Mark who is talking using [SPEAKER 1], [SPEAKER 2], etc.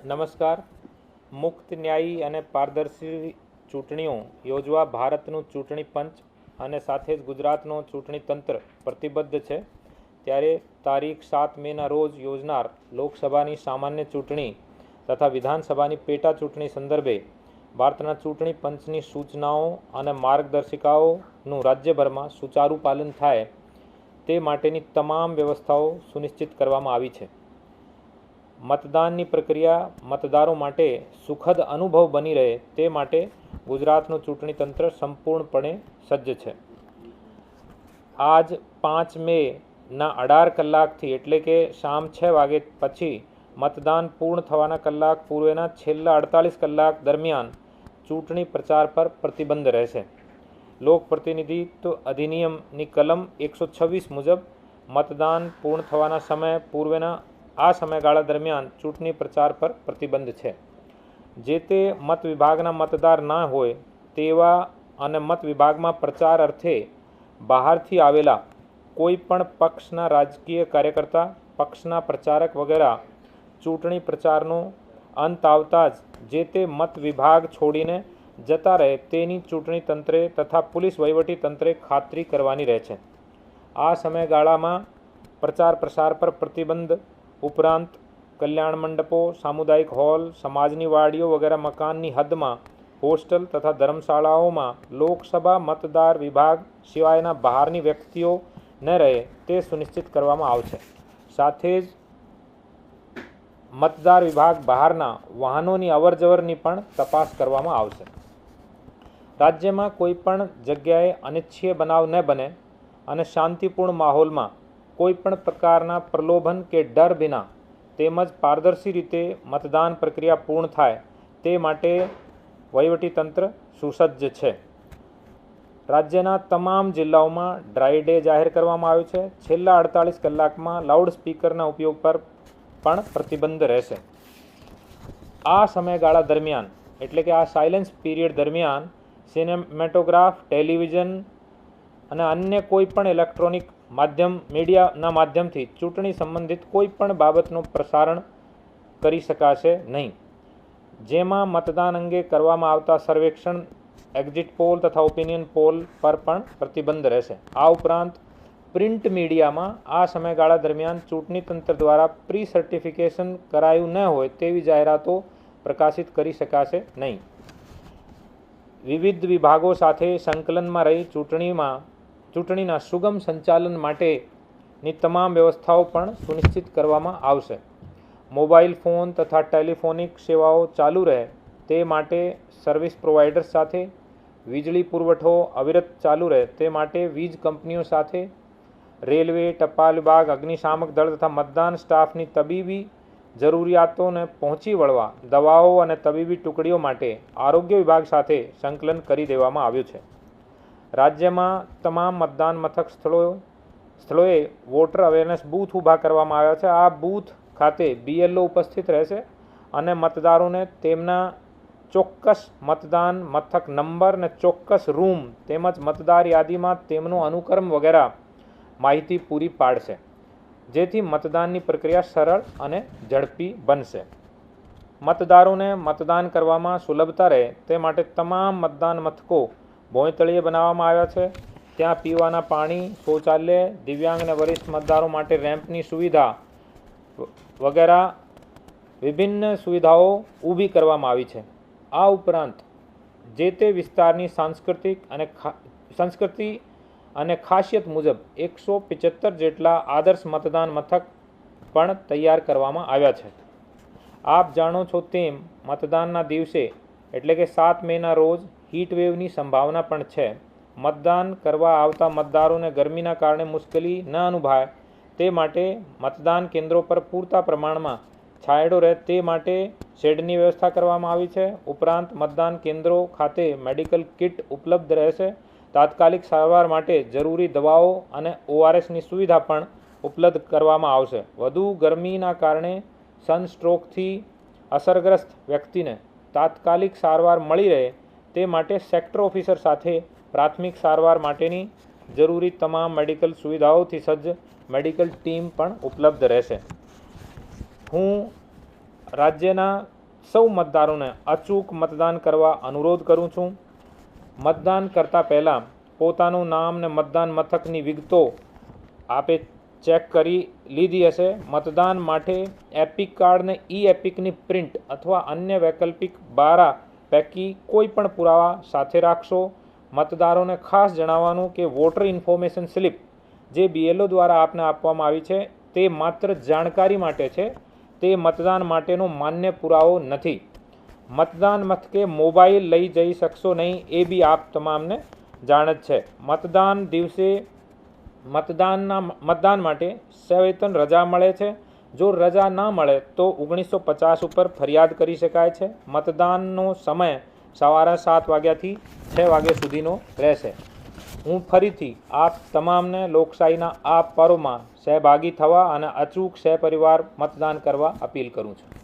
[SPEAKER 1] નમસ્કાર. મુક્ત, ન્યાયી અને પારદર્શી ચૂંટણીઓ યોજવા ભારતનું ચૂંટણી પંચ અને સાથે જ ગુજરાતનો ચૂંટણી તંત્ર પ્રતિબદ્ધ છે. ત્યારે તારીખ 7 મેના રોજ યોજનાર લોકસભાની સામાન્ય ચૂંટણી તથા વિધાનસભાની પેટા ચૂંટણી સંદર્ભે ભારતના ચૂંટણી પંચની સૂચનાઓ અને માર્ગદર્શિકાઓનું રાજ્યભરમાં સુચારુ પાલન થાય તે માટેની તમામ વ્યવસ્થાઓ સુનિશ્ચિત કરવામાં આવી છે. મતદાનની પ્રક્રિયા મતદારો માટે સુખદ અનુભવ બની રહે તે માટે ગુજરાતનું ચૂંટણી તંત્ર સંપૂર્ણપણે સજ્જ છે. આજ 5 મેના 18 કલાકથી એટલે કે શામ 6 વાગે પછી મતદાન પૂર્ણ થવાના કલાક પૂર્વેના છેલ્લા 48 કલાક દરમિયાન ચૂંટણી પ્રચાર પર પ્રતિબંધ રહેશે. લોક પ્રતિનિધિત્વ અધિનિયમની કલમ 126 મુજબ મતદાન પૂર્ણ થવાના સમય પૂર્વેના આ સમયગાળા દરમિયાન ચૂંટણી પ્રચાર પર પ્રતિબંધ છે. જે તે મત વિભાગના મતદાર ના હોય તેવા અને મત વિભાગમાં પ્રચાર અર્થે બહારથી આવેલા કોઈ પણ પક્ષના રાજકીય કાર્યકર્તા, પક્ષના પ્રચારક વગેરે ચૂંટણી પ્રચારનો અંત આવતા જ જે તે મત વિભાગ છોડીને જતા રહે તેની ચૂંટણી તંત્રે તથા પોલીસ વહીવટી તંત્રે ખાતરી કરવાની રહે છે. આ સમયગાળામાં પ્રચાર પ્રસાર પર પ્રતિબંધ ઉપરાંત કલ્યાણ મંડપો, સામુદાયિક હોલ, સમાજની વાડીઓ વગેરે મકાનની હદમાં હોસ્ટેલ તથા ધર્મશાળાઓમાં લોકસભા મતદાર વિભાગ સિવાયના બહારની વ્યક્તિઓ ન રહે તે સુનિશ્ચિત કરવામાં આવશે. સાથે જ મતદાર વિભાગ બહારના વાહનોની અવરજવરની પણ તપાસ કરવામાં આવશે. રાજ્યમાં કોઈ પણ જગ્યાએ અનિચ્છનીય બનાવ ન બને અને શાંતિપૂર્ણ માહોલમાં કોઈ પણ પ્રકારના પ્રલોભન કે ડર વિના તેમજ પારદર્શી રીતે મતદાન પ્રક્રિયા પૂર્ણ થાય તે માટે વહીવટીતંત્ર સુસજ્જ છે. રાજ્યના તમામ જિલ્લાઓમાં ડ્રાય ડે જાહેર કરવામાં આવ્યો છે. છેલ્લા 48 કલાકમાં લાઉડસ્પીકરના ઉપયોગ પર પણ પ્રતિબંધ રહેશે. આ સમયગાળા દરમિયાન એટલે કે આ સાયલેન્સ પીરિયડ દરમિયાન સિનેમેટોગ્રાફ, ટેલિવિઝન અને અન્ય કોઈ પણ ઇલેક્ટ્રોનિક માધ્યમ મીડિયાના માધ્યમથી ચૂંટણી સંબંધિત કોઈ પણ બાબતનું પ્રસારણ કરી શકાશે નહીં. જેમાં મતદાન અંગે કરવામાં આવતા સર્વેક્ષણ, એક્ઝિટ પોલ તથા ઓપિનિયન પોલ પર પણ પ્રતિબંધ રહેશે. આ ઉપરાંત પ્રિન્ટ મીડિયામાં આ સમયગાળા દરમિયાન ચૂંટણી તંત્ર દ્વારા પ્રી સર્ટિફિકેશન કરાયું ન હોય તેવી જાહેરાતો પ્રકાશિત કરી શકાશે નહીં. વિવિધ વિભાગો સાથે સંકલનમાં રહી ચૂંટણીના સુગમ સંચાલન માટેની તમામ વ્યવસ્થાઓ પણ સુનિશ્ચિત કરવામાં આવશે. મોબાઈલ ફોન તથા ટેલિફોનિક સેવાઓ ચાલુ રહે તે માટે સર્વિસ પ્રોવાઇડર્સ સાથે, વીજળી પુરવઠો અવિરત ચાલુ રહે તે માટે વીજ કંપનીઓ સાથે, રેલવે, ટપાલ વિભાગ, અગ્નિશામક દળ તથા મતદાન સ્ટાફની તબીબી જરૂરિયાતોને પહોંચી વળવા દવાઓ અને તબીબી ટુકડીઓ માટે આરોગ્ય વિભાગ સાથે સંકલન કરી દેવામાં આવ્યું છે. રાજ્યમાં તમામ મતદાન મથક સ્થળોએ વોટર અવેરનેસ બૂથ ઊભા કરવામાં આવ્યા છે. આ બૂથ ખાતે BLO ઉપસ્થિત રહેશે અને મતદારોને તેમના ચોક્કસ મતદાન મથક નંબર અને ચોક્કસ રૂમ તેમજ મતદાર યાદીમાં તેમનું અનુક્રમ વગેરે માહિતી પૂરી પાડશે, જેથી મતદાનની પ્રક્રિયા સરળ અને ઝડપી બનશે. મતદારોને મતદાન કરવામાં સુલભતા રહે તે માટે તમામ મતદાન મથકો ભોંયતળિયે બનાવવામાં આવ્યા છે. ત્યાં પીવાના પાણી, શૌચાલય, દિવ્યાંગ અને વરિષ્ઠ મતદારો માટે રેમ્પની સુવિધા વગેરે વિભિન્ન સુવિધાઓ ઊભી કરવામાં આવી છે. આ ઉપરાંત જે તે વિસ્તારની સંસ્કૃતિ અને ખાસિયત મુજબ 175 જેટલા આદર્શ મતદાન મથક પણ તૈયાર કરવામાં આવ્યા છે. આપ જાણો છો તેમ મતદાનના દિવસે એટલે કે 7 મેના રોજ હીટવેવની સંભાવના પણ છે. મતદાન કરવા આવતા મતદારોને ગરમીના કારણે મુશ્કેલી ન અનુભવાય તે માટે મતદાન કેન્દ્રો પર પૂરતા પ્રમાણમાં છાંયડો રહે તે માટે શેડની વ્યવસ્થા કરવામાં આવી છે. ઉપરાંત મતદાન કેન્દ્રો ખાતે મેડિકલ કિટ ઉપલબ્ધ રહેશે. તાત્કાલિક સારવાર માટે જરૂરી દવાઓ અને ORSની સુવિધા પણ ઉપલબ્ધ કરવામાં આવશે. વધુ ગરમીના કારણે સનસ્ટ્રોકથી અસરગ્રસ્ત વ્યક્તિને તાત્કાલિક સારવાર મળી રહે તે માટે સેક્ટર ઓફિસર સાથે પ્રાથમિક સારવાર માટેની જરૂરી તમામ મેડિકલ સુવિધાઓથી સજ્જ મેડિકલ ટીમ પણ ઉપલબ્ધ રહેશે. હું રાજ્યના સૌ મતદારોને અચૂક મતદાન કરવા અનુરોધ કરું છું. મતદાન કરતાં પહેલાં પોતાનું નામ ને મતદાન મથકની વિગતો આપે ચેક કરી લીધી હશે. મતદાન માટે એપિક કાર્ડ ને ઈ એપિકની પ્રિન્ટ અથવા અન્ય વૈકલ્પિક 12 પૈકી કોઈ પણ પુરાવા સાથે રાખશો. મતદારોને ખાસ જણાવવાનું કે વોટર ઇન્ફોર્મેશન સ્લિપ જે BLO દ્વારા આપને આપવામાં આવી છે તે માત્ર જાણકારી માટે છે, તે મતદાન માટેનો માન્ય પુરાવો નથી. મતદાન મથકે મોબાઈલ લઈ જઈ શકશો નહીં એ બી આપ તમામને જાણ જ છે. મતદાન દિવસે મતદાન માટે સવેતન રજા મળે છે. જો રજા ના મળે તો 1950 ઉપર ફરિયાદ કરી શકાય છે. મતદાનનો સમય સવારે 7 વાગ્યાથી 6 વાગ્યા સુધીનો રહેશે. હું ફરીથી આપ તમામને લોકશાહીના આ પર્વમાં સહભાગી થવા અને અચૂક સહપરિવાર મતદાન કરવા અપીલ કરું છું.